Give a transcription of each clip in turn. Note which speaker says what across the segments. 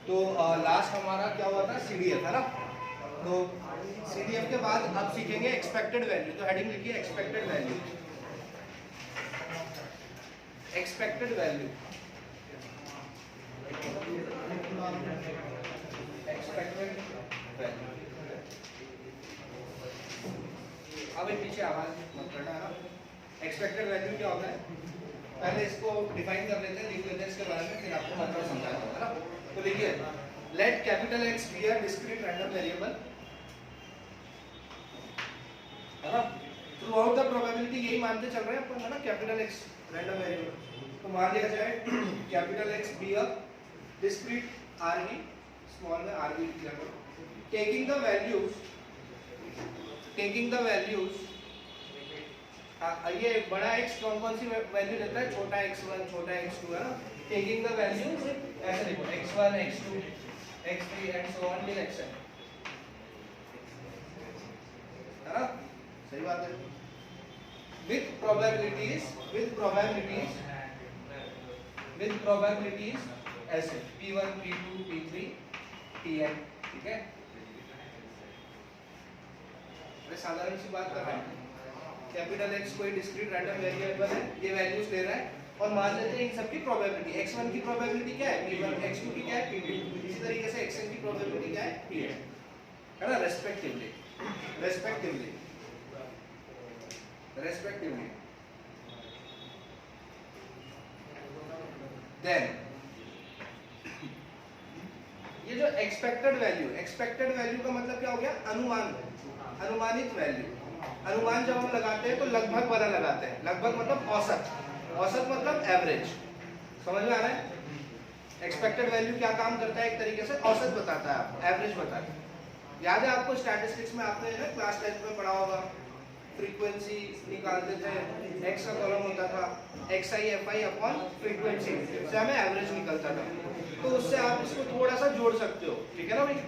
Speaker 1: तो लास्ट हमारा क्या हुआ था, CDF है ना। तो CDF के बाद अब सीखेंगे एक्सपेक्टेड वैल्यू। तो हेडिंग लिखिए expected value. Expected value, expected value. अब एक पीछे आवाज मत करना है ना। एक्सपेक्टेड वैल्यू क्या होता है, पहले इसको डिफाइन कर लेते हैं, लिख लेते हैं इसके बारे में, फिर आपको मतलब समझाना होगा ना। तो लिखिए let capital X be a discrete random variable, है ना। थ्रू आउट द प्रोबेबिलिटी यही मानते चल रहे हैं अपन, है ना, कैपिटल X रैंडम वेरिएबल। तो मान लिया जाए capital X be a discrete R V, small में आर बी लिखा करो, taking the values, taking the values, ये बड़ा X कौन कौन सी वैल्यू लेता है, छोटा x1 छोटा x2, है ना। टेकिंग द वैल्यूज ऐसे लिखो x1 x2 x3 and so on till xn, है ना, सही बात है। With probabilities, with probabilities, with probabilities ऐसे p1 p2 p3 pn, ठीक है। अरे साधारण सी बात कर रहे हैं, कैपिटल X कोई डिस्क्रीट रैंडम वेरिएबल है, ये वैल्यूज ले रहा है और मान लेते हैं इन सब की प्रोबेबिलिटी। x1 की प्रोबेबिलिटी क्या है p1, x2 की क्या है p2, इसी तरीके से xn की प्रोबेबिलिटी क्या है pn, है ना, रेस्पेक्टिवली, रेस्पेक्टिवली, रेस्पेक्टिवली। देन ये जो एक्सपेक्टेड वैल्यू, एक्सपेक्टेड वैल्यू का मतलब क्या हो गया, अनुमान, अनुमानित वैल्यू। अनुमान जब हम लगाते हैं तो लगभग वाला लगाते हैं, लगभग मतलब औसत, औसत मतलब एवरेज, समझ में आ रहा है। एक्सपेक्टेड वैल्यू क्या काम करता है, एक तरीके से औसत बताता है, आपको एवरेज बताता है। याद है आपको स्टैटिस्टिक्स में आपने ना क्लास 10 में पढ़ा होगा, फ्रीक्वेंसी निकालते थे, एक्स का कॉलम होता था xi fi अपॉन फ्रीक्वेंसी, से हमें एवरेज निकलता था। तो उससे आप इसको थोड़ा सा जोड़ सकते हो, ठीक है ना भाई।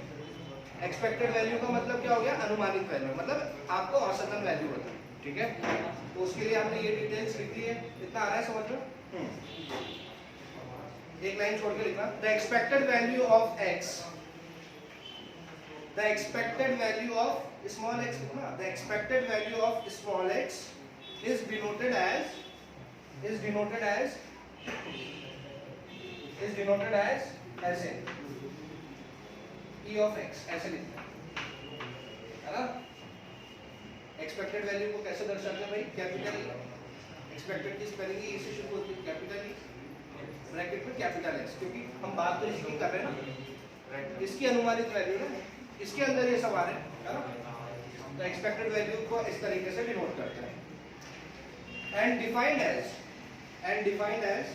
Speaker 1: एक्सपेक्टेड वैल्यू का मतलब क्या हो गया, अनुमानित वैल्यू, मतलब आपको औसतन वैल्यू होता है, ठीक है। तो उसके लिए आपने ये डिटेल्स लिख दी है, इतना आ रहा है समझ में। एक लाइन छोड़ के लिखना, the expected value of x, the expected value of small x लिखना, the expected value of small x is denoted as, is denoted as, is denoted as ऐसे E of x, ऐसे लिखना है ना। एक्सपेक्टेड वैल्यू को कैसे दर्शाते हैं भाई, कैपिटल E, एक्सपेक्टेड की स्पेलिंग E से शुरू होती है, कैपिटल E ब्रैकेट में कैपिटल X, क्योंकि हम बात तो इसी की कर रहे हैं ना, इसकी अनुमानित वैल्यू ना, इसके अंदर ये सवाल है ना। तो एक्सपेक्टेड वैल्यू को इस तरीके से डिनोट करते हैं। And defined as, and defined as,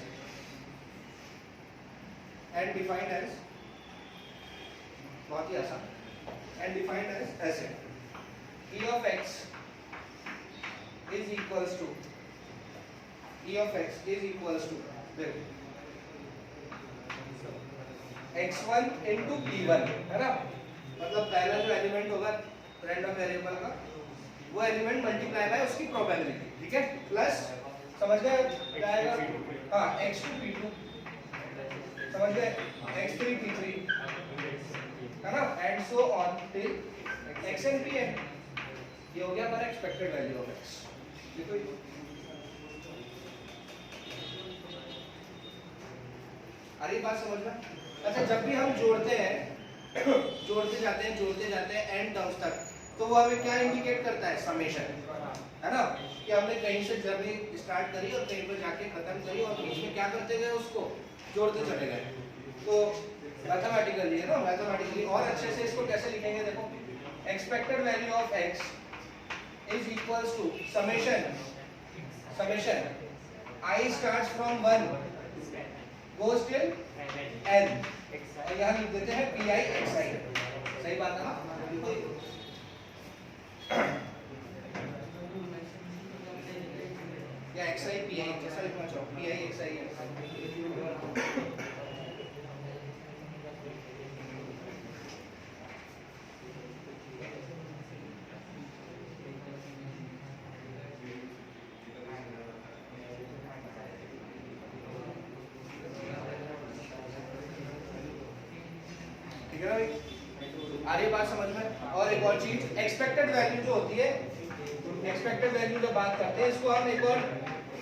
Speaker 1: and defined as, बहुत ही आसान, and defined as ऐसे E of x is equals to, E of x is equals to, देखो x1 into p1, है ना, मतलब पहला जो एलिमेंट होगा रैंडम वेरिएबल का, वो एलिमेंट मल्टीप्लाई बाय उसकी प्रोबेबिलिटी, ठीक है, प्लस समझ गए क्या आएगा, हाँ x2 p2, समझ गए x3 p3, है ना, and so on till xn pn। ये हो गया हमारा एक्सपेक्टेड वैल्यू ऑफ x। देखो अरे बात समझ में। अच्छा जब भी हम जोड़ते हैं, जोड़ते जाते हैं एंड टर्म्स तक, तो वो हमें क्या इंडिकेट करता है, समेशन, है ना, कि हमने कहीं से जर्नी स्टार्ट करी और कहीं पर जाके खत्म करी और बीच में क्या करते गए, उसको जोड़ते चले गए। तो मैथमेटिकली है ना, मैथमेटिकली और अच्छे से इसको कैसे लिखेंगे, देखो expected value of x is equals to summation, summation I starts from 1 goes till n, और यहाँ लिख देते हैं pi xi, सही बात है ना। या xi pi जैसा लिखना चाहो, pi xi है ना भाई, आ रही है बात समझ में। और एक और चीज, एक्सपेक्टेड वैल्यू जो होती है, एक्सपेक्टेड वैल्यू जब बात करते हैं इसको हम एक और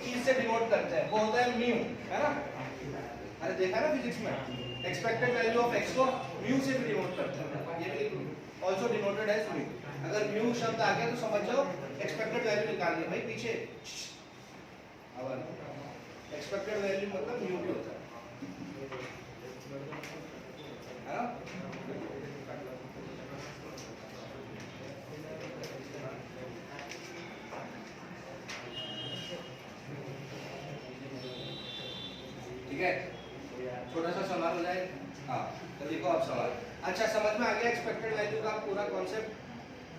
Speaker 1: चीज से डिनोट करते हैं, वो होता है म्यू, है ना। अरे देखा ना फिजिक्स में, एक्सपेक्टेड वैल्यू ऑफ एक्स को म्यू से भी डिनोट करते हैं, ये भी आल्सो डिनोटेड एज म्यू। अगर म्यू शब्द आ गया तो समझ जाओ एक्सपेक्टेड वैल्यू निकालनी है भाई पीछे। अब एक्सपेक्टेड वैल्यू मतलब म्यू भी होता है ना। ठीक है, छोटा सा सवाल हो जाए। हाँ तो देखो आप सवाल, अच्छा समझ में आ गया एक्सपेक्टेड वैल्यू का पूरा कॉन्सेप्ट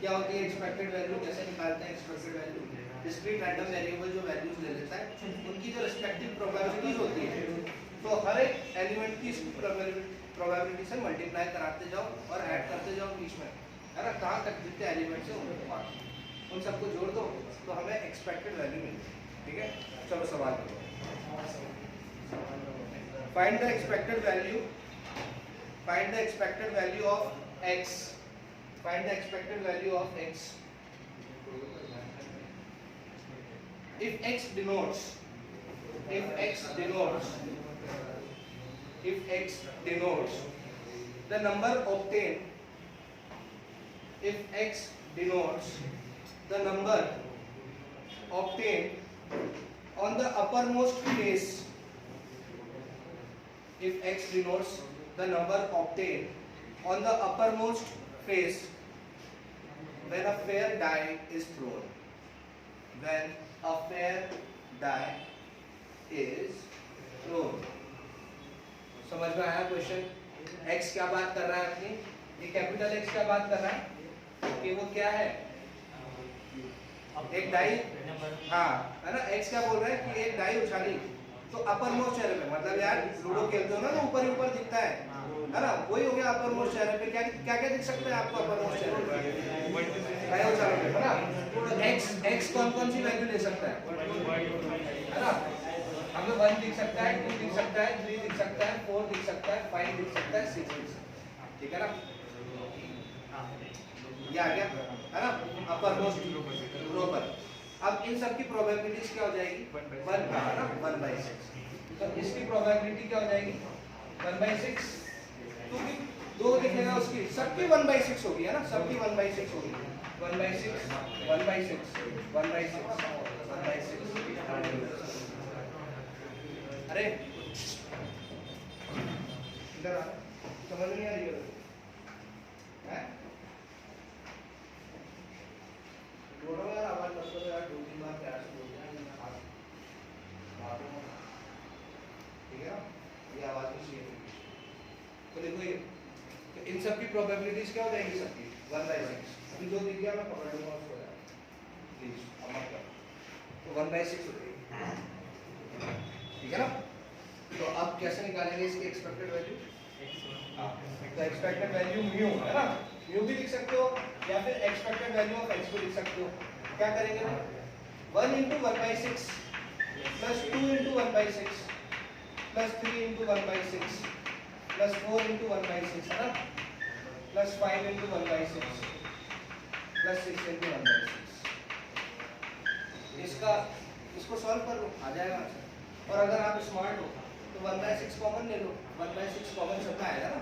Speaker 1: क्या होती है, एक्सपेक्टेड वैल्यू कैसे निकालते हैं। Expected value discrete random variable जो वैल्यूज ले लेता है उनकी जो रिस्पेक्टिव प्रोबेबिलिटीज होती है, तो हर एक एलिमेंट की प्रोबेबिलिटी से मल्टीप्लाई कराते जाओ और ऐड करते जाओ बीच में, है ना। कहाँ तक जितने एलिमेंट्स हैं उनको पार्ट उन सबको जोड़ दो तो हमें एक्सपेक्टेड वैल्यू मिलती है। ठीक है, चलो सवाल करो। Find the expected value. Find the expected value of x. Find the expected value of x. If x denotes, the number obtained. If x denotes the number obtained on the uppermost face. If x denotes the number obtained on the uppermost face when a fair die is thrown. When a fair die is thrown. समझ में आया question? x क्या बात कर रहा है अपनी, ये कैपिटल X क्या बात कर रहा है कि वो क्या है, एक डाई। हाँ है ना, x क्या बोल रहा है कि एक डाई उछाली तो अपर मोस्ट चेहरे पे, मतलब यार लूडो खेलते हो ना तो ऊपर ही ऊपर दिखता है ना, वही हो गया अपर मोस्ट चेहरे पे। क्या क्या क्या दिख सकता है आपको अपर मोस्ट चेहरे पे, डाई उछालोगे है ना। तो x कौन सी वैल्यू ले सकता है ना, हमें 1 दिख सकता है, 2 दिख सकता है, 3 दिख सकता है, 4 दिख सकता है, 5 दिख सकता है, 6 दिख सकता है। ठीक है ना, ये आ गया है ना अपर मोस्ट रो पर। अब इन सब की प्रोबेबिलिटीज क्या हो जाएगी, 1 का है ना 1/6। तो इसकी प्रोबेबिलिटी क्या हो जाएगी 1/6, क्योंकि 2 दिखेगा उसकी, सबकी 1/6 होगी है ना, सबकी 1/6 होगी। 1/6 1/6 1/6 1/6। अरे इधर आ, समझ नहीं आ रही है? दोनों यार आवाज मत करो यार, 2-3 बार प्यार से बोल दिया। ठीक है ना, ये आवाज नहीं चाहिए। तो देखो ये, तो इन सब की प्रोबेबिलिटीज क्या हो जाएगी सबकी 1/6। अभी जो दिख गया मैं पकड़ लूंगा उसको यार, प्लीज अब मत करो। तो 1/6 हो जाएगी, ठीक है ना। तो अब कैसे निकालेंगे इसकी एक्सपेक्टेड वैल्यू, तो एक्सपेक्टेड वैल्यू म्यू है ना, म्यू भी लिख सकते हो या फिर एक्सपेक्टेड वैल्यू ऑफ x को लिख सकते हो। क्या करेंगे भाई, 1 × 1/6 प्लस 2 × 1/6 प्लस 3 × 1/6 प्लस 4 × 1/6 है ना, प्लस 5 × 1/6 प्लस 6 × 1/6। इसको सॉल्व कर लो, आ जाएगा आंसर। और अगर आप स्मार्ट हो तो 1/6 कॉमन ले लो, 1/6 कॉमन सबका आएगा ना।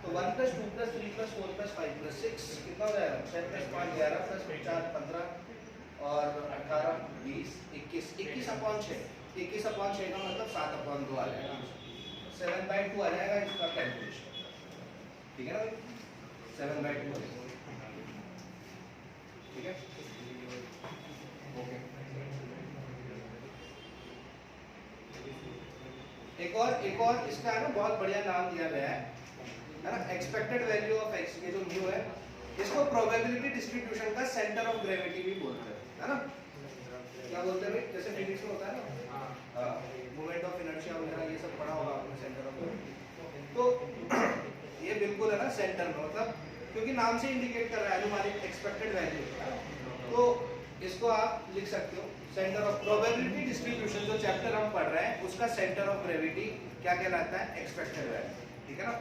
Speaker 1: तो 1 + 2 + 3 + 4 + 5 + 6 कितना हो जाएगा, 6 + 5 11 + 4 15 और 18 20 21 21/6। 21/6 का मतलब 7/2 आ जाएगा, 7/2 आ जाएगा इसका कैलकुलेशन। ठीक है ना भाई, 7/2 ठीक है, ओके। एक और इसका है ना बहुत बढ़िया नाम दिया गया है ना, एक्सपेक्टेड वैल्यू ऑफ x, ये जो म्यू है इसको प्रोबेबिलिटी डिस्ट्रीब्यूशन का सेंटर ऑफ ग्रेविटी भी बोलते हैं, है ना। क्या बोलते हैं भाई, जैसे फिजिक्स में होता है ना मोमेंट ऑफ इनर्शिया वगैरह, ये सब पढ़ा होगा आपने सेंटर ऑफ ग्रेविटी। तो ये बिल्कुल है ना सेंटर में, मतलब क्योंकि नाम से इंडिकेट कर रहा है अनुमानित एक्सपेक्टेड वैल्यू, तो इसको आप लिख सकते हो सेंटर ऑफ प्रोबेबिलिटी डिस्ट्रीब्यूशन। जो चैप्टर हम पढ़ रहे हैं उसका सेंटर ऑफ ग्रेविटी क्या कहलाता है, एक्सपेक्टेड वैल्यू। ठीक है ना,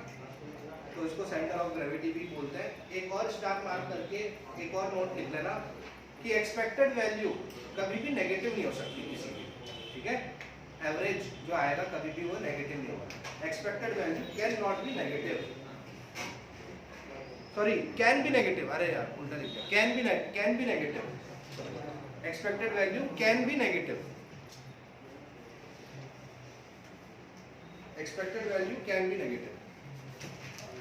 Speaker 1: तो इसको सेंटर ऑफ ग्रेविटी भी बोलते हैं। एक और स्टार मार्क करके एक और नोट लिख लेना कि एक्सपेक्टेड वैल्यू कभी भी नेगेटिव नहीं हो सकती किसी की, ठीक है, एवरेज जो आएगा कभी भी वो नेगेटिव नहीं होगा। Expected value can not be negative, sorry can be negative, अरे यार उल्टा लिख दिया, can be negative, expected value can be negative, expected value can be negative.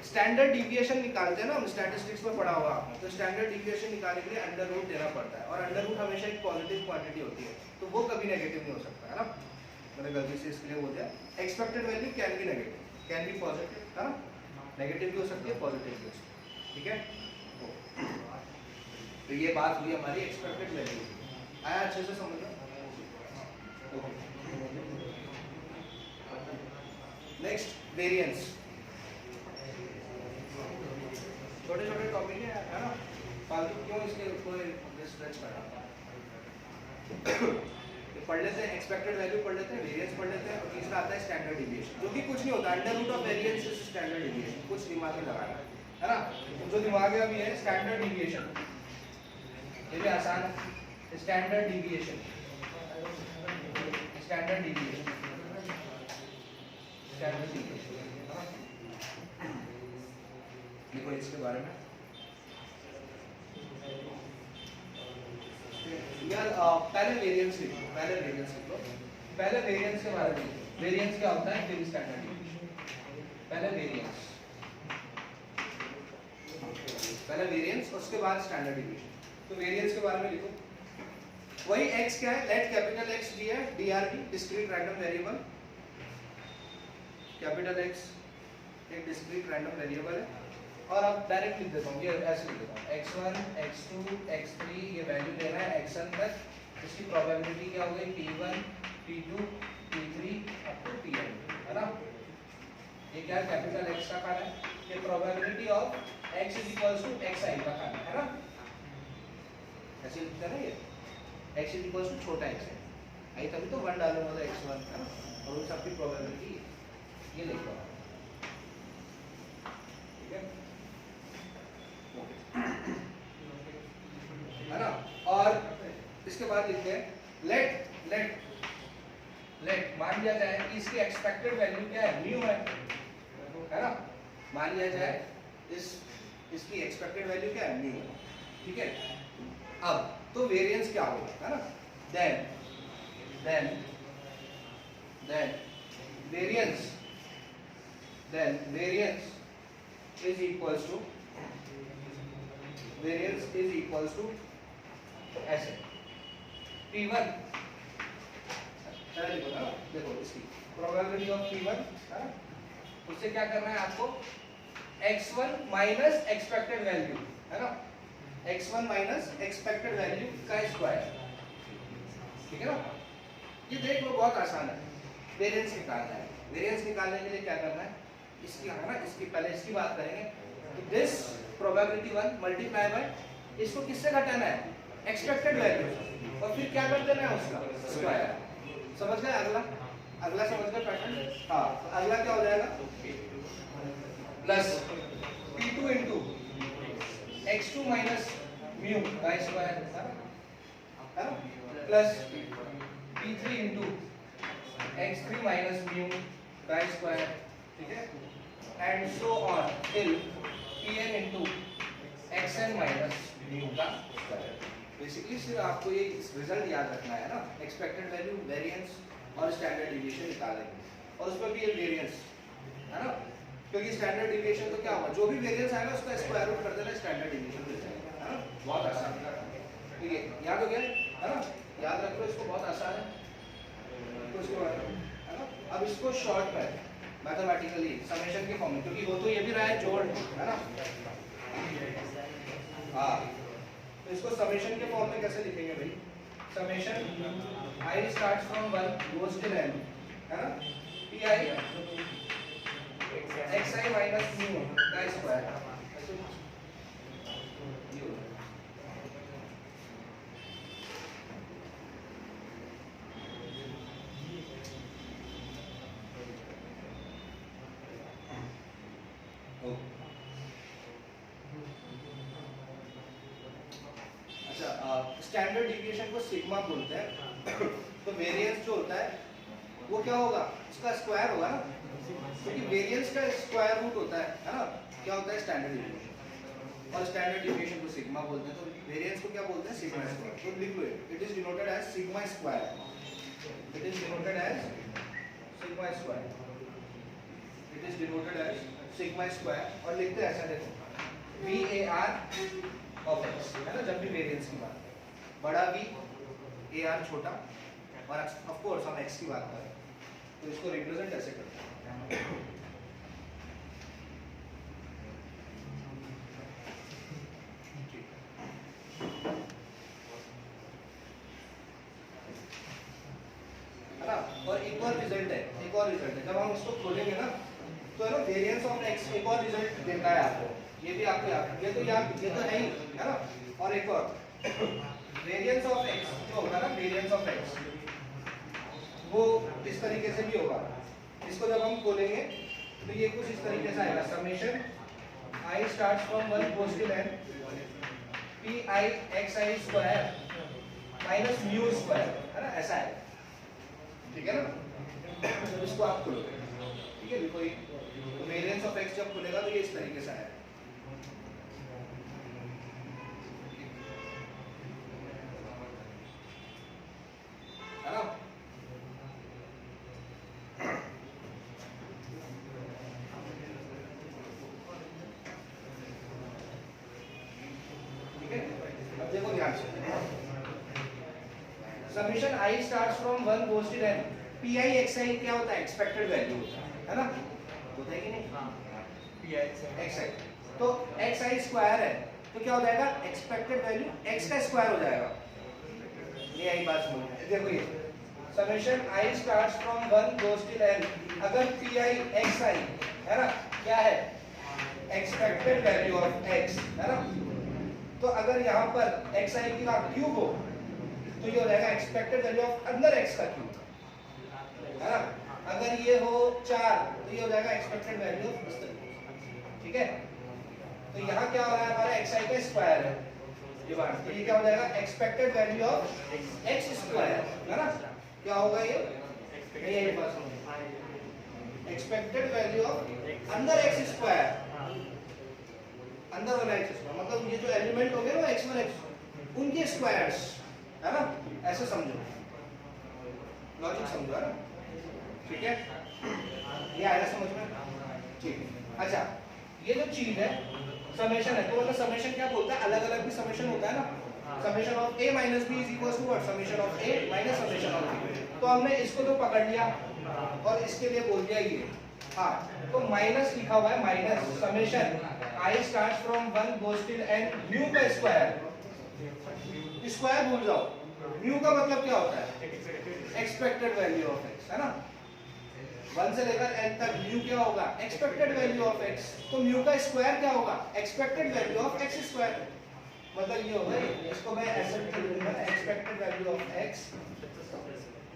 Speaker 1: Standard deviation निकालते हैं ना हम, स्टैटिस्टिक्स में पढ़ा होगा आपने, तो स्टैंडर्ड डिविएशन निकालने के लिए अंडर रूट देना पड़ता है, और अंडर रूट हमेशा एक पॉजिटिव क्वांटिटी होती है, तो वो कभी नेगेटिव नहीं हो सकता है ना, मैंने गलती से इसके लिए बोल दिया। Expected value can be negative, can be positive, है ना, नेगेटिव भी हो सकती है पॉजिटिव भी हो सकती है, ठीक है। तो ये बात हुई हमारी एक्सपेक्टेड वैल्यू, आया अच्छे से समझ लो। नेक्स्ट वेरिएंस, छोटे छोटे टॉपिक है ना, फालतू क्यों इसके कोई स्ट्रेच करना। पढ़ लेते हैं एक्सपेक्टेड वैल्यू, पढ़ लेते हैं वेरिएंस, पढ़ लेते हैं, और तीसरा आता है स्टैंडर्ड डिविएशन, जो कि कुछ नहीं होता, under root of variance is standard deviation, कुछ दिमाग में लगाना है ना, तो जो दिमाग में अभी है स्टैंडर्ड डिविएशन, ये भी आसान है, standard deviation, standard deviation, standard deviation, देखो इसके बारे में यार, पहले वेरिएंस लिखो, पहले वेरिएंस लिखो, पहले वेरिएंस के बारे में लिखो, वेरिएंस क्या होता है फिर स्टैंडर्ड डिविएशन, पहले वेरिएंस, पहले वेरिएंस उसके बाद स्टैंडर्ड डिविएशन। तो वेरिएंस के बारे में लिखो, वही x क्या है, लेट कैपिटल X डी है, DRV discrete random variable, capital X एक डिस्क्रीट रैंडम वेरिएबल है, और अब डायरेक्ट लिख देता हूँ, ये ऐसे लिख देता हूँ, x1 x2 x3 ये वैल्यू लेना है xn तक, इसकी प्रोबेबिलिटी क्या हो गई P1 P2 P3 up to Pn, है ना, ये क्या कैपिटल X का खाना है, ये probability of x is equals to xi का खाना है ना, ऐसे लिखते हैं ना, ये x इज इक्वल्स टू छोटा x है, आई तभी तो 1 डालूंगा तो x1 है ना, और उन सबकी प्रोबेबिलिटी ये लिख लो, ठीक है, है ना। और इसके बाद लिखते हैं लेट मान लिया जाए कि इसकी एक्सपेक्टेड वैल्यू क्या है, म्यू है ना, मान लिया जाए इसकी एक्सपेक्टेड वैल्यू क्या है, म्यू, ठीक है। अब तो वेरिएंस क्या होगा, है ना, then variance is equals to ऐसे P1, चलो देखो ना, देखो इसकी प्रोबेबिलिटी ऑफ P1 है ना, उससे क्या करना है आपको, x1 माइनस एक्सपेक्टेड वैल्यू, है ना, x1 माइनस एक्सपेक्टेड वैल्यू का स्क्वायर, ठीक है ना। ये देख लो बहुत आसान है, वेरिएंस निकालना है, वेरिएंस निकालने के लिए क्या करना है, इसकी है ना, इसकी पहले इसकी बात करेंगे, तो दिस प्रोबेबिलिटी 1 मल्टीप्लाई बाय, इसको किससे घटाना है, एक्सपेक्टेड वैल्यू, और फिर क्या कर देना है उसका स्क्वायर, समझ गए, अगला समझ गए पैटर्न, हाँ, तो अगला क्या हो जाएगा, plus P2 into x2 minus mu का स्क्वायर, है ना, plus P3 into x3 minus mu का स्क्वायर, ठीक है, and so on till Pn into xn minus mu का स्क्वायर। बेसिकली सिर्फ आपको ये रिजल्ट याद रखना है ना, एक्सपेक्टेड वैल्यू, वेरिएंस और स्टैंडर्ड डिविएशन निकालेंगे, और उस पर भी ये वेरिएंस है ना, क्योंकि स्टैंडर्ड डिविएशन तो क्या होगा, जो भी वेरिएंस आएगा उसका स्क्वायर रूट कर देना, स्टैंडर्ड डिविएशन मिल जाएगा, है ना, बहुत आसान है, ठीक है, याद हो गया है ना, याद रख लो इसको, बहुत आसान है, तो इसको है ना। अब इसको शॉर्ट में मैथमेटिकली समेशन के फॉर्म में, क्योंकि वो तो ये भी रहा है जोड़, है ना, हाँ, तो इसको समेशन के फॉर्म में कैसे लिखेंगे भाई, summation i starts from 1 goes till n, है ना, pi xi माइनस म्यू का स्क्वायर, स्टैंडर्ड डिविएशन को सिग्मा बोलते हैं। तो वेरिएंस जो होता है वो क्या होगा, उसका स्क्वायर होगा ना, क्योंकि वेरिएंस का स्क्वायर रूट होता है ना, क्या होता है स्टैंडर्ड डिविएशन, और स्टैंडर्ड डिविएशन को सिग्मा बोलते हैं। तो वेरिएंस को क्या बोलते हैं, सिग्मा स्क्वायर। तो लिख लो, it is denoted as sigma square, it is denoted as sigma square, it is denoted as sigma square. और लिखते हैं ऐसा, देखो VAR ऑफ x है ना, जब भी वेरिएंस की बात है, बड़ा V AR छोटा, और ऑफ कोर्स हम x की बात करें तो इसको रिप्रेजेंट ऐसे करते हैं। है ना, और एक और रिजल्ट है, एक और रिजल्ट है, जब हम इसको खोलेंगे ना तो है ना वेरिएंस ऑफ x एक और रिजल्ट देता है आपको, ये भी आपको याद, ये तो याद, ये तो है ही है ना। और एक और वेरिएंस ऑफ x जो होगा ना, वेरिएंस ऑफ x वो इस तरीके से भी होगा। इसको जब हम खोलेंगे तो ये कुछ इस तरीके से आएगा, summation i starts from 1 goes to n pi xi square minus mu square, है ना, ऐसा है, ठीक है ना। तो इसको आप खोलोगे, ठीक है, देखो ये वेरिएंस ऑफ x जब खुलेगा तो ये इस तरीके से आएगा, है ना। ठीक है, अब देखो ध्यान से, summation i starts from 1 goes to n pi xi क्या होता है, एक्सपेक्टेड वैल्यू है ना, होता है कि नहीं, pi xi। तो xi स्क्वायर है तो क्या हो जाएगा, एक्सपेक्टेड वैल्यू x का स्क्वायर हो जाएगा। ये आई बात समझ में, देखो ये summation i starts from 1 goes to n, अगर pi xi है ना, क्या है, एक्सपेक्टेड वैल्यू ऑफ x है ना, तो अगर यहाँ पर xi का क्यूब हो तो ये हो जाएगा एक्सपेक्टेड वैल्यू ऑफ अंदर x का क्यूब, है ना। अगर ये हो 4 तो ये हो जाएगा एक्सपेक्टेड वैल्यू ऑफ इस तरीके, ठीक है। तो यहाँ क्या हो रहा है, हमारा xi का स्क्वायर है ये बात, तो ये क्या हो जाएगा, expected value of x square, है ना, क्या होगा ये यही बात समझो, एक्सपेक्टेड वैल्यू ऑफ अंदर x स्क्वायर, अंदर वाला x स्क्वायर मतलब ये जो एलिमेंट हो गए ना x1 x उनके स्क्वायर्स, है ना, ऐसे समझो, लॉजिक समझो, है ना, ठीक है, ये आया समझ में, ठीक है। अच्छा, ये जो चीज है समेशन है, तो मतलब समेशन क्या बोलता है, अलग अलग भी समेशन होता है ना, summation of a minus b is equal to what, summation of a minus summation of b। तो हमने इसको तो पकड़ लिया और इसके लिए बोल दिया ये, हाँ, तो माइनस लिखा हुआ है, minus summation i starts from 1 goes till n mu का स्क्वायर, स्क्वायर भूल जाओ, म्यू का मतलब क्या होता है, एक्सपेक्टेड वैल्यू ऑफ x, है ना, 1 से लेकर n तक म्यू क्या होगा, एक्सपेक्टेड वैल्यू ऑफ x, तो म्यू का स्क्वायर क्या होगा, expected value of x square, मतलब ये होगा, इसको मैं ऐसे लिख दूंगा, एक्सपेक्टेड वैल्यू ऑफ x,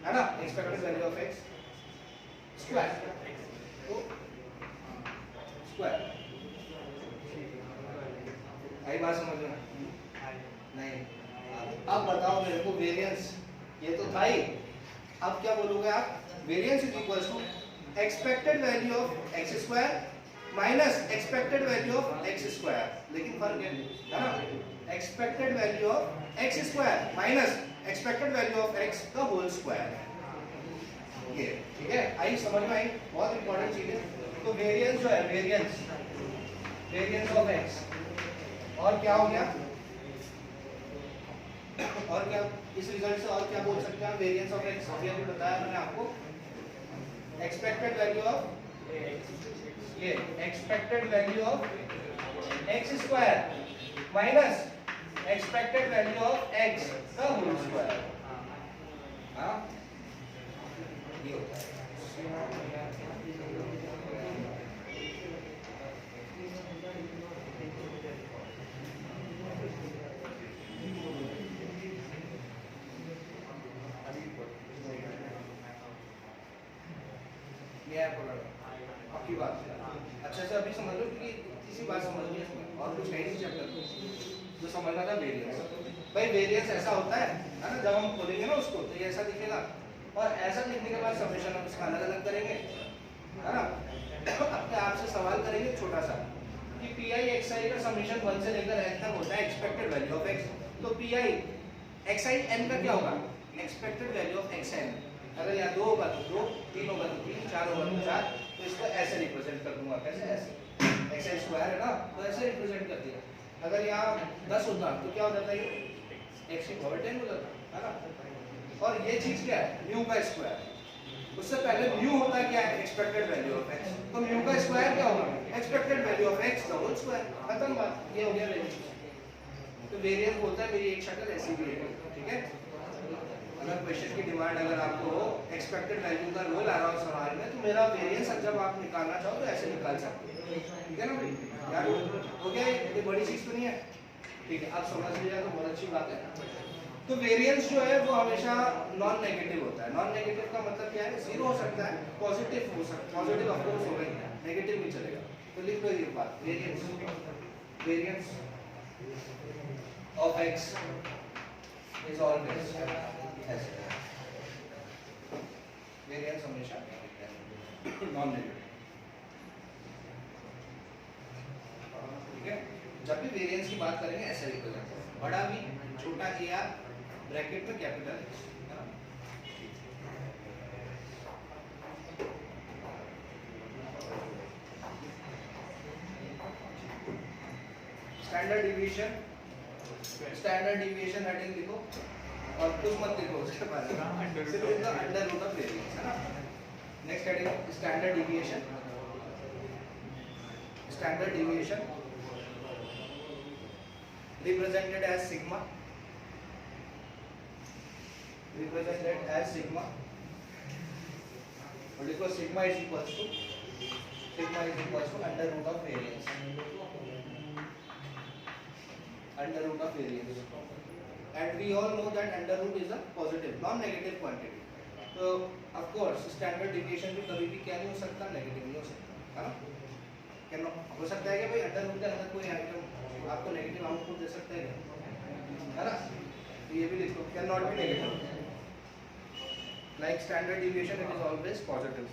Speaker 1: है ना, expected value of x square, तो स्क्वायर, आई बात समझ में नहीं। अब बताओ मेरे को वेरिएंस, ये तो था ही, अब क्या बोलोगे आप, variance is equals to expected value of x square minus expected value of x square, लेकिन फर्क है ना, expected value of x square minus expected value of x का होल स्क्वायर, ये ठीक है, आई समझ में आई, बहुत इंपॉर्टेंट चीज है। तो वेरिएंस जो है, वेरिएंस, वेरिएंस ऑफ x, और क्या हो गया, और क्या इस रिजल्ट से और क्या बोल सकते हैं, वेरिएंस ऑफ x, अभी अभी बताया मैंने आपको, एक्सपेक्टेड वैल्यू ऑफ ये expected value of x square minus expected value of x का होल स्क्वायर, हाँ ये होता है। आपकी बात अच्छा से अभी समझ लो, क्योंकि इसी बात समझ ली इसमें, और कुछ है नहीं चैप्टर जो समझना था वेरिएंस। भाई वेरिएंस ऐसा होता है ना, जब हम खोलेंगे ना उसको तो ये ऐसा दिखेगा, और ऐसा दिखने के बाद समेशन हम इसका अलग अलग करेंगे, है ना। अपने आप से सवाल करेंगे छोटा सा कि पी आई एक्स आई का समेशन 1 से लेकर n तक होता है एक्सपेक्टेड वैल्यू ऑफ x, तो p i x i n का क्या होगा, expected value of x n. अगर यहाँ 2 होगा तो 2, 3 होगा तो 3, 4 होगा तो 4, तो इसको ऐसे रिप्रेजेंट कर दूंगा, कैसे, ऐसे एक्स आई स्क्वायर है ना, तो ऐसे रिप्रेजेंट कर दिया। अगर यहाँ 10 होता तो क्या हो जाता है, एक्स की पावर 10 हो जाता है ना। और ये चीज क्या है, म्यू का स्क्वायर, उससे पहले म्यू होता क्या है, एक्सपेक्टेड वैल्यू ऑफ x, तो म्यू का स्क्वायर क्या होगा, एक्सपेक्टेड वैल्यू ऑफ x का होल स्क्वायर, खत्म बात, ये हो गया वेरिएंस। तो वेरिएंस बोलता है मेरी एक शक्ल ऐसी भी है, ठीक है। अगर क्वेश्चन की डिमांड अगर आपको एक्सपेक्टेड वैल्यू का रोल आ रहा हो सवाल में, तो मेरा वेरिएंस जब आप निकालना चाहो तो ऐसे निकाल सकते हो, ठीक है ना भाई, यार हो गया, ये बड़ी चीज तो नहीं है, ठीक है। आप समझ लीजिए तो बहुत अच्छी बात है। तो वेरिएंस जो है वो हमेशा नॉन नेगेटिव होता है। नॉन नेगेटिव का मतलब क्या है, जीरो हो सकता है, पॉजिटिव हो सकता है, पॉजिटिव ऑफ कोर्स होगा ही, नेगेटिव नहीं चलेगा। तो लिख लो ये बात, variance of x is always ऐसे, वेरिएंस हमेशा नॉन नेगेटिव, ठीक है। जब भी वेरिएंस की बात करेंगे ऐसे रिप्रेजेंट करेंगे, बड़ा भी, छोटा ए आर, ब्रैकेट में कैपिटल एक्स, है ना। Standard deviation, standard deviation heading लिखो और कुछ मत लिखो उसके बारे में, सिर्फ इनका अंडर रूट ऑफ वेरिएंस, है ना। Next heading standard deviation, standard deviation represented as sigma, represented as sigma, और देखो sigma is equals to under root of variance, under root of variance, and we all know that under root is a positive non negative quantity, तो of course standard deviation भी कभी भी क्या नहीं हो सकता, नेगेटिव नहीं हो सकता, है ना। क्या हो सकता है कि भाई अंडर रूट के अंदर कोई आइटम आपको नेगेटिव आउटपुट दे सकता है ना, तो ये भी लिखो, cannot be negative, like standard deviation it is always positive.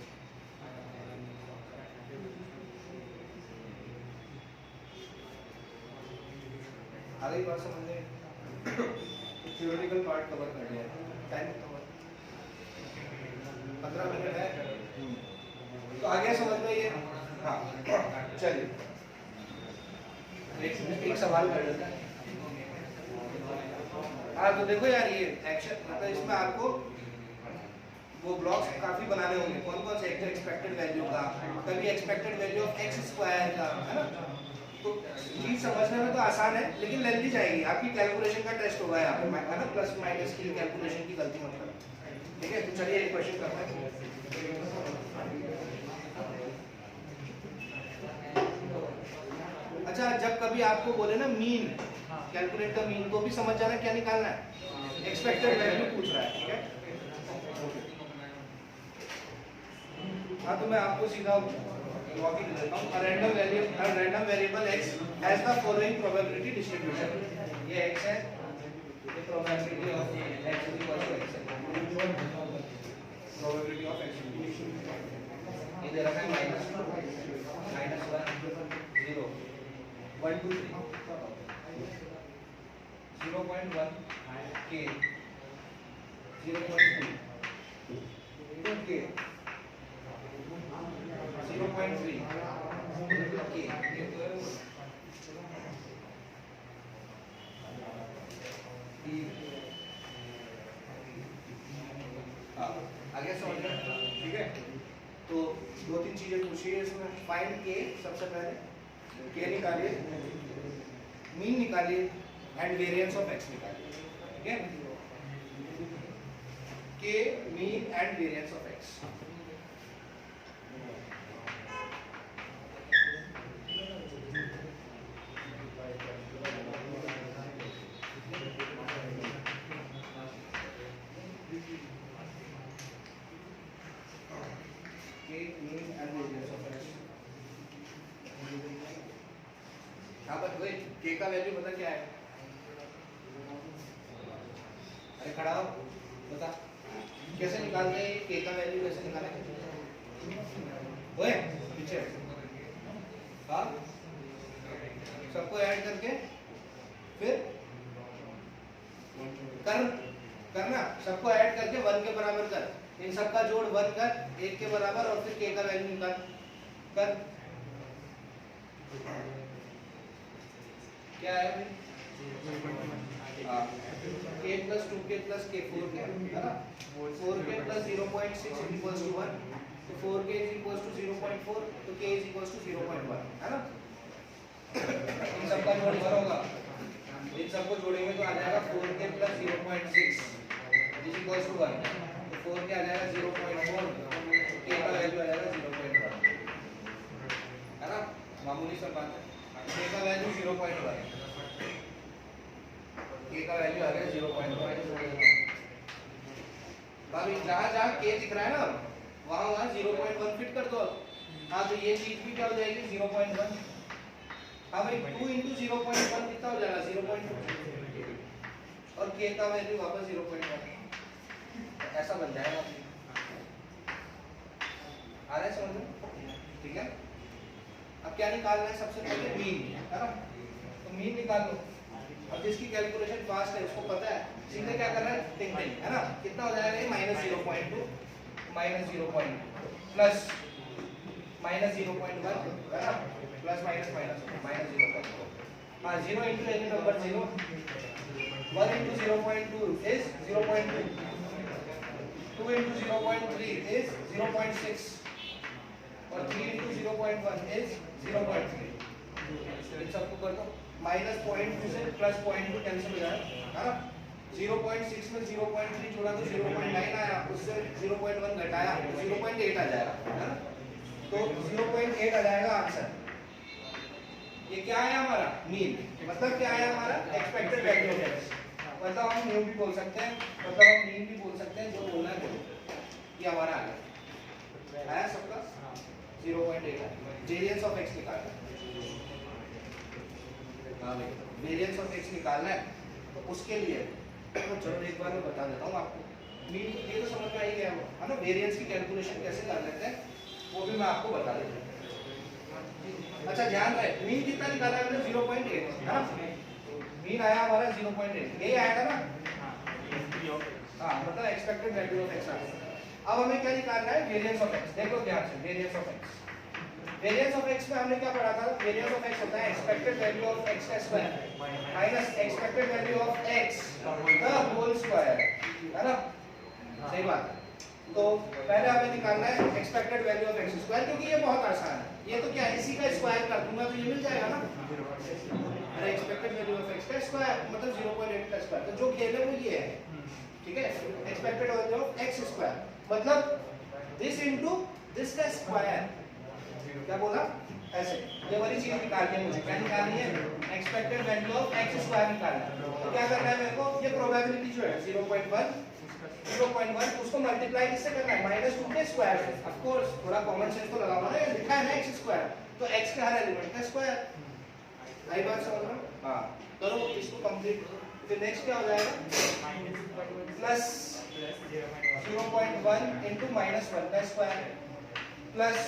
Speaker 1: आ गई बात समझ में, थ्योरेटिकल पार्ट कवर कर लिया, टाइम कवर 15 मिनट है, तो आ गया समझ में ये। हाँ चलिए एक सवाल कर लेते हैं। हाँ तो देखो यार, ये एक्शन मतलब इसमें आपको वो ब्लॉक्स काफी बनाने होंगे, कौन कौन से, एक्सपेक्टेड वैल्यू का, कभी expected value of x square का, है ना। तो चीज समझने में तो आसान है लेकिन लेंथी जाएगी, आपकी कैलकुलेशन का टेस्ट होगा यहाँ पे, है ना, प्लस माइनस की कैलकुलेशन की गलती मत करो, ठीक है। तो चलिए एक क्वेश्चन करते हैं। अच्छा, जब कभी आपको बोले ना मीन, कैलकुलेट द मीन, तो भी समझ जाना क्या निकालना है, एक्सपेक्टेड वैल्यू पूछ रहा है, ठीक है। हाँ तो मैं आपको सीधा वॉकिंग देता हूँ, random variable x has the following probability distribution, ये x है, ये probability of x equal to x है, प्रोबेबिलिटी ऑफ x, ये दे रखा है -1 0 1 2 3 0.1 k 0.2 2k 0.3 k, आगे समझ में, ठीक है। तो दो तीन चीजें पूछी है इसमें, फाइंड के, सबसे पहले के निकालिए, मीन निकालिए एंड वेरिएंस ऑफ एक्स निकालिए, ठीक है। के, mean and variance of x, के का वैल्यू पता क्या है, खड़ा हो, बता कैसे निकालते हैं के का वैल्यू, कैसे निकालेंगे? ओए पीछे हाँ, सबको ऐड करके फिर करना, सबको ऐड करके 1 के बराबर कर, इन सबका जोड़ 1 कर 1 के बराबर, और फिर के का वैल्यू निकाल कर। क्या है भाई? k plus 2k plus k 4k है ना, 4k plus 0.6 equals to 1, तो 4k is equals to 0.4, तो k is equals to 0.1 है ना। इन सबका जोड़ 1 होगा, इन सबको जोड़ेंगे तो आ जाएगा 4k plus 0.6 is equals to 1, तो 4k आ जाएगा 0.4, k का वैल्यू आ जाएगा 0.1 है ना, मामूली सा बात है। k का वैल्यू 0.1, k का वैल्यू आ गया 0.1। भाभी जहाँ जहाँ k दिख रहा है ना वहाँ वहाँ 0.1 फिट कर दो। हाँ तो ये चीज भी क्या हो जाएगी 0.1। हाँ भाई 2 into 0.1 कितना हो जाएगा 0.2, और k का वैल्यू वापस 0.1, ऐसा बन जाएगा। आ रहा है समझ में? ठीक है, अब क्या निकालना है? सबसे पहले मीन है ना, तो मीन निकाल लो। अब जिसकी कैलकुलेशन फास्ट है उसको पता है, सीधे क्या करना है टिक टिक है ना, कितना हो जाएगा ये -0.2 -0.2 प्लस -0.1 है ना, प्लस माइनस माइनस -0.2। हाँ 0 into any number 0, 1 into 0.2 is 0.2, 2 into 0.3 is 0.6, और 3 into 0.1 is 0.3। इन सबको कर दो, -0.2 से +0.2 कैंसिल हो जाएगा है ना। 0.6 में 0.3 जोड़ा तो 0.9 आया, उससे 0.1 घटाया तो 0.8 आ जाएगा है ना, तो 0.8 आ जाएगा आंसर। ये क्या है हमारा मीन, मतलब क्या है हमारा एक्सपेक्टेड वैल्यू ऑफ x, मतलब हम म्यू भी बोल सकते हैं, मतलब हम मीन भी बोल सकते हैं, जो बोलना है बोलो। ये हमारा आ गया, आया सबका 0.8 है। वेरिएंस ऑफ x निकालना है, हाँ भाई वेरिएंस ऑफ x निकालना है, तो उसके लिए चलो एक बार मैं बता देता हूँ आपको। मीन ये तो समझ में आ ही गया है ना, वेरिएंस की कैलकुलेशन कैसे कर लेते हैं वो भी मैं आपको बता देता हूँ। अच्छा ध्यान रहे, मीन कितना निकाला है हमने 0.8 है ना, मीन आया हमारा 0.8, यही आया था ना। हाँ मतलब एक्सपेक्टेड वैल्यू ऑफ x। अब हमें क्या निकालना है वेरिएंस ऑफ x। देखो ध्यान से, variance of x, variance of x में हमने क्या पढ़ा था? वेरिएंस ऑफ x होता है एक्सपेक्टेड वैल्यू ऑफ x का square minus expected value of x का होल स्क्वायर है ना, सही बात है। तो पहले हमें निकालना है expected value of x square, क्योंकि ये बहुत आसान है, ये तो क्या है इसी का स्क्वायर कर दूंगा तो ये मिल जाएगा ना। अरे एक्सपेक्टेड वैल्यू ऑफ x का स्क्वायर मतलब 0.8 का स्क्वायर, तो जो खेल है वो ये है, ठीक है। Expected value of x square मतलब दिस इनटू दिस का स्क्वायर, क्या बोला ऐसे, ये वाली चीज निकालनी है मुझे। क्या निकालनी है? Expected value of x square निकालना है। तो क्या करना है मेरे को, ये प्रोबेबिलिटी जो है 0.1 उसको मल्टीप्लाई किससे करना है? -2 के स्क्वायर से। ऑफ कोर्स थोड़ा कॉमन सेंस तो लगाओ ना, लिखा है ना x स्क्वायर, तो x का हर एलिमेंट का स्क्वायर। आई बात समझ रहे हो? हां करो इसको कंप्लीट। फिर नेक्स्ट क्या हो जाएगा? प्लस 0.1 into -1 का स्क्वायर प्लस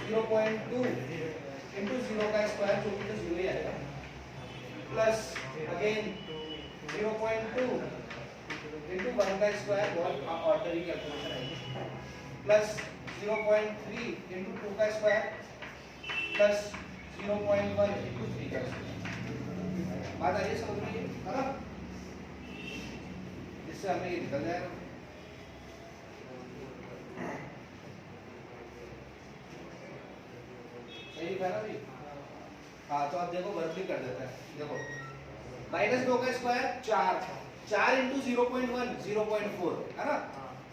Speaker 1: 0.2 into 0 का स्क्वायर, जो कि तो 0 ही आएगा, प्लस अगेन 0.2 into 1 का स्क्वायर, बहुत ऑर्डनरी कैलकुलेशन है, प्लस 0.3 into 2 का स्क्वायर प्लस 0.1 into 3 का स्क्वायर। बात आ रही है समझ में? है ना, इससे हमें ये निकल जाएगा। सही लिखा ना भाई? हाँ तो आप देखो वर्क भी कर देता है। देखो -2 का स्क्वायर 4 into 0.1 0.4 है ना,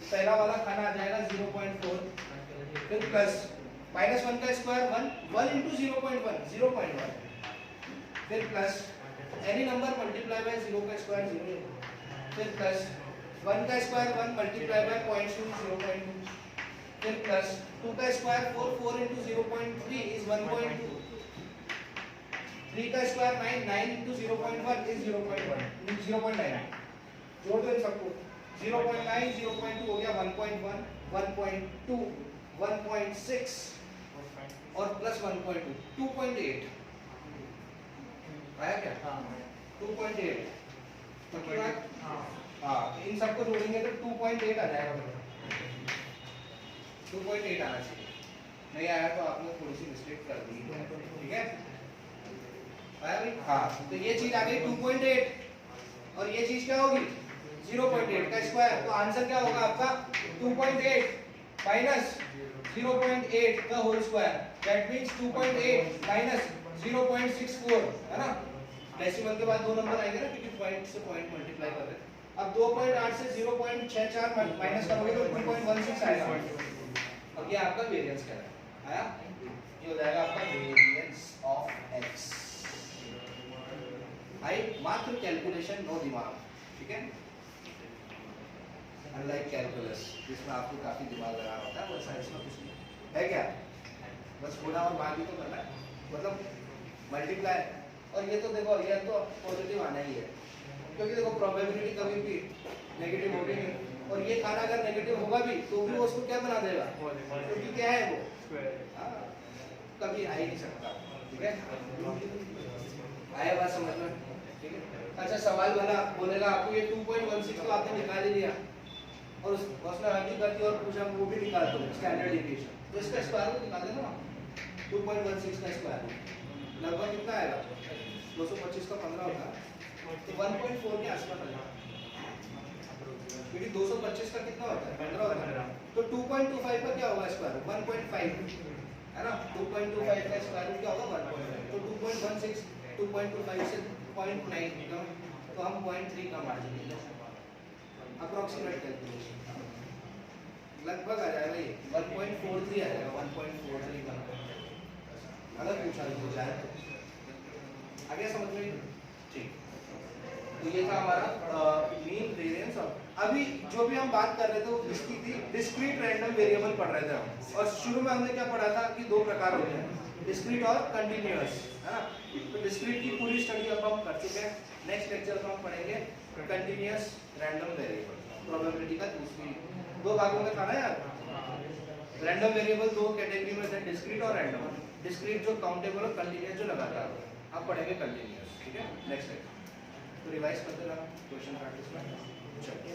Speaker 1: पहला वाला खाना आ जाएगा 0.4, फिर प्लस -1 का स्क्वायर 1 into 0.1 0.1, फिर plus any number multiply by 0 का स्क्वायर 0, फिर प्लस 1 का स्क्वायर 1 मल्टीप्लाई बाय 0.2 0.2, फिर प्लस 2 का स्क्वायर 4 into 0.3 is 1.2, 3 का स्क्वायर 9 into 0.1 is 0.9, जोड़ दो इन सबको, 0.9 0.2 हो गया 1.1 1.2 1.6 और प्लस 1.2 2.8 आया क्या? 2.8 पक्की बात? हाँ इन सबको जोड़ेंगे तो 2.8 आ जाएगा, 2.8 आना चाहिए, नहीं आया तो आपने थोड़ी सी मिस्टेक कर दी, ठीक है? आया भाई? हाँ तो ये चीज आ गई 2.8 और ये चीज क्या होगी 0.8 का स्क्वायर, तो आंसर क्या होगा आपका 2.8 माइनस 0.8 का whole square, that means 2.8 minus 0.64 है ना, डेसिमल के बाद दो नंबर आएंगे ना क्योंकि पॉइंट से पॉइंट मल्टीप्लाई कर रहे हैं। अब 2.8 से 0.64 माइनस करोगे तो 2.16 आएगा, अब ये आपका वेरिएंस क्या है आया, ये हो जाएगा आपका वेरिएंस ऑफ x, आई मात्र कैलकुलेशन नो दिमाग, ठीक है? अनलाइक कैलकुलस जिसमें आपको काफी दिमाग लगाना होता है, वैसा इसमें कुछ नहीं है क्या, बस गुणा और भाग ही तो करना है, मतलब मल्टीप्लाई, और ये तो देखो ये तो पॉजिटिव आना ही है क्योंकि देखो प्रोबेबिलिटी कभी भी नेगेटिव होगी नहीं, और ये खाना अगर नेगेटिव होगा भी तो भी वो उसको क्या बना देगा क्योंकि क्या है वो कभी आ ही नहीं सकता, ठीक है? आया बात समझ में, ठीक है? अच्छा सवाल बना बोलेगा आपको ये 2.16 तो आपने निकाल ही दिया और उसने हल्दी कर दी और पूछा वो भी निकाल दो स्टैंडर्ड डिविएशन, तो इसका स्क्वायर रूट निकाल देना, 2.16 का स्क्वायर रूट लगभग कितना आएगा 225 का 15 होगा तो 1.4 के आसपास आएगा, क्योंकि 225 का कितना होता है 15 होता है, तो 2.25 का क्या होगा स्क्वायर रूट 1.5 है ना, 2.25 का स्क्वायर रूट क्या होगा 1.5, तो 2.16 2.25 से 0.9 कम, तो हम 0.3 का मार्जिन ले लेंगे, अप्रोक्सीमेट कैलकुलेशन लगभग आ जाएगा ये 1.43 आ जाएगा, 1.43 का अगर पूछा हो जाए तो, आगे समझ में? ठीक, तो ये था हमारा मीन वेरिएंस। अभी जो भी हम बात कर रहे थे वो किसकी थी, डिस्क्रीट रैंडम वेरिएबल पढ़ रहे थे हम, और शुरू में हमने क्या पढ़ा था कि दो प्रकार होते हैं, डिस्क्रीट और कंटीन्यूअस, है ना? तो डिस्क्रीट की पूरी स्टडी अब हम कर चुके हैं, नेक्स्ट लेक्चर में हम पढ़ेंगे कंटीन्यूअस रैंडम वेरिएबल, प्रोबेबिलिटी का दूसरी दो भागों में था ना यार, रैंडम वेरिएबल दो कैटेगरी में थे, डिस्क्रीट और रैंडम, डिस्क्रीट जो काउंटेबल और कंटीन्यूअस जो लगातार हो, अब पढ़ेंगे कंटीन्यूअस, ठीक है? नेक्स्ट लेक्चर तो रिवाइज करते रहना क्वेश्चन प्रैक्टिस में, चलिए।